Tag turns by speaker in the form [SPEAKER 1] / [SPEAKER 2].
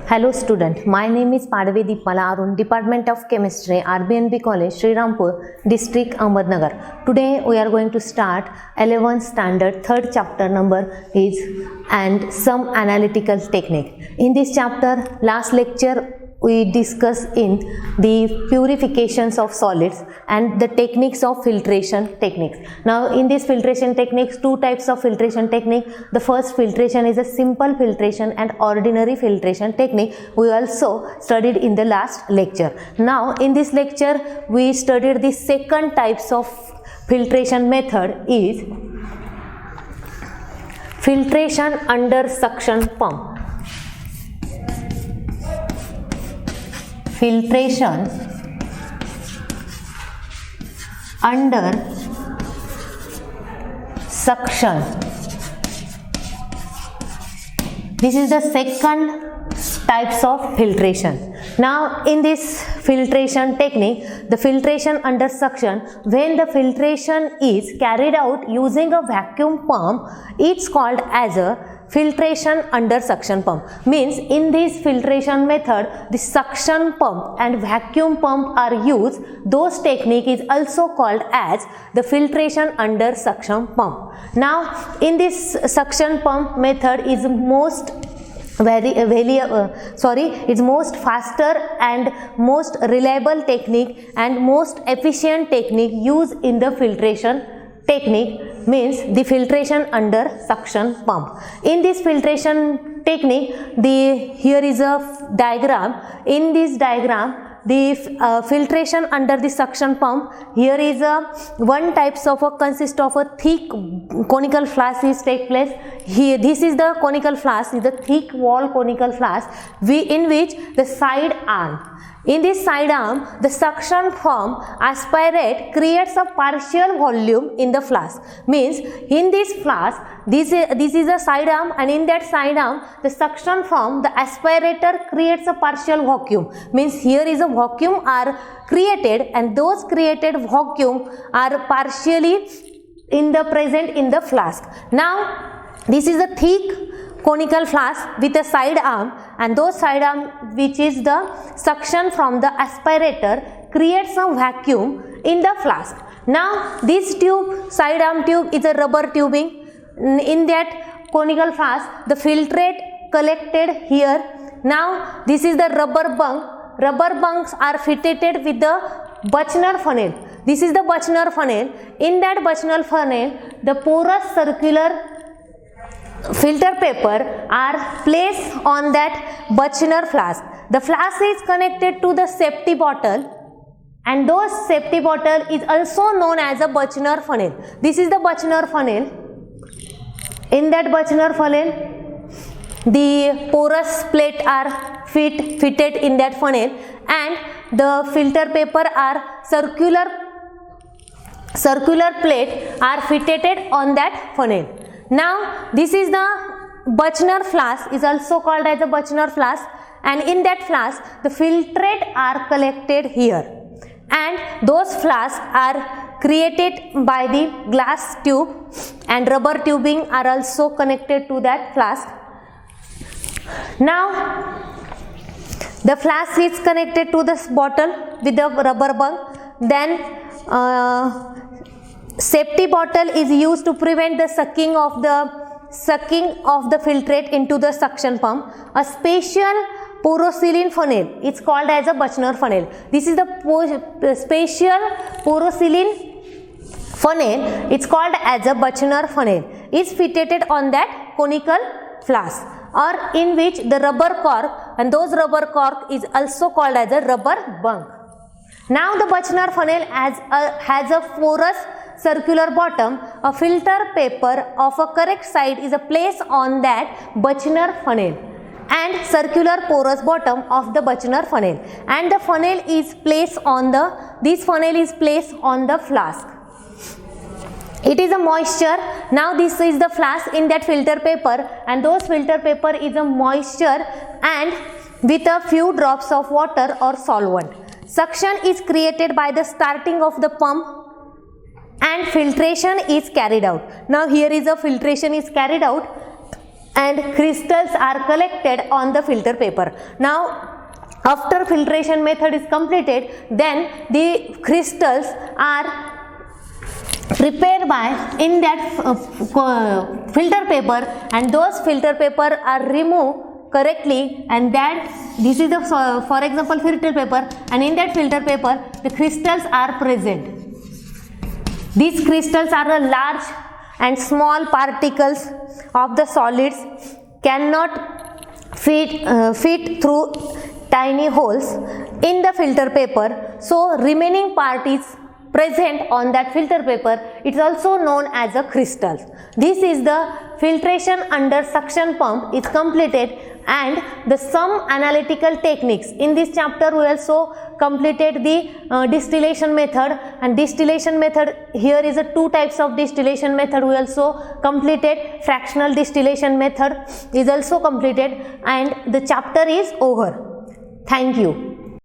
[SPEAKER 1] Hello student, my name is Padave Deepala Arun, Department of Chemistry, RBNB College, Srirampur, District, Ahmednagar. Today we are going to start 11th standard, third chapter number is and some analytical technique. In this chapter, last lecture we discuss in the purifications of solids and the techniques of filtration techniques. Now in this filtration techniques, two types of filtration technique. The first filtration is a simple filtration and ordinary filtration technique. We also studied in the last lecture. Now in this lecture we studied the second types of filtration method is filtration under suction pump. Filtration under suction. This is the second types of filtration. Now in this filtration technique, the filtration under suction, when the filtration is carried out using a vacuum pump, it's called as a filtration under suction pump. Means in this filtration method, the suction pump and vacuum pump are used. Those technique is also called as the filtration under suction pump. Now in this suction pump method is most it's most faster and most reliable technique and most efficient technique used in the filtration technique, means the filtration under suction pump. In this filtration technique, here is a diagram. In this diagram, the filtration under the suction pump, here is one types of consist of a thick conical flask is take place. Here this is the conical flask, is the thick wall conical flask in which the side arm. In this side arm, the suction from aspirate creates a partial volume in the flask. Means in this flask, this is a side arm, and in that side arm, the suction from the aspirator creates a partial vacuum. Means here is a vacuum are created, and those created vacuum are partially present in the flask. Now this is a thick conical flask with a side arm, and those side arm which is the suction from the aspirator creates a vacuum in the flask. Now this tube, side arm tube, is a rubber tubing. In that conical flask, the filtrate collected here. Now this is the rubber bung. Rubber bungs are fitted with the Buchner funnel. This is the Buchner funnel. In that Buchner funnel, the porous circular filter paper are placed on that Buchner flask. The flask is connected to the safety bottle, and those safety bottle is also known as a Buchner funnel. This is the Buchner funnel. In that Buchner funnel, the porous plate are fitted in that funnel, and the filter paper are circular plate are fitted on that funnel. Now this is the Buchner flask, is also called as a Buchner flask, and in that flask the filtrate are collected here, and those flasks are created by the glass tube, and rubber tubing are also connected to that flask. Now the flask is connected to this bottle with the rubber bung. Then safety bottle is used to prevent the sucking of the filtrate into the suction pump. A special porocylene funnel, it's called as a Buchner funnel. This is the special porocylene funnel, it's called as a Buchner funnel, is fitted on that conical flask, or in which the rubber cork, and those rubber cork is also called as a rubber bung. Now the Buchner funnel has a porous circular bottom. A filter paper of a correct side is placed on that Buchner funnel, and circular porous bottom of the Buchner funnel, and the funnel is placed on the flask. It is a moisture. Now this is the flask in that filter paper, and those filter paper is a moisture and with a few drops of water or solvent. Suction is created by the starting of the pump, and filtration is carried out. Now here is a filtration is carried out. and crystals are collected on the filter paper. Now after filtration method is completed, then the crystals are prepared by in that filter paper, and those filter paper are removed correctly, and that this is the for example filter paper, and in that filter paper the crystals are present. These crystals are a large and small particles of the solids, cannot fit through tiny holes in the filter paper, so remaining part is present on that filter paper. It's also known as a crystal. This is the filtration under suction pump is completed, and the some analytical techniques. In this chapter we also completed the distillation method, and distillation method, here is a two types of distillation method. We also completed fractional distillation method is also completed, and the chapter is over. Thank you.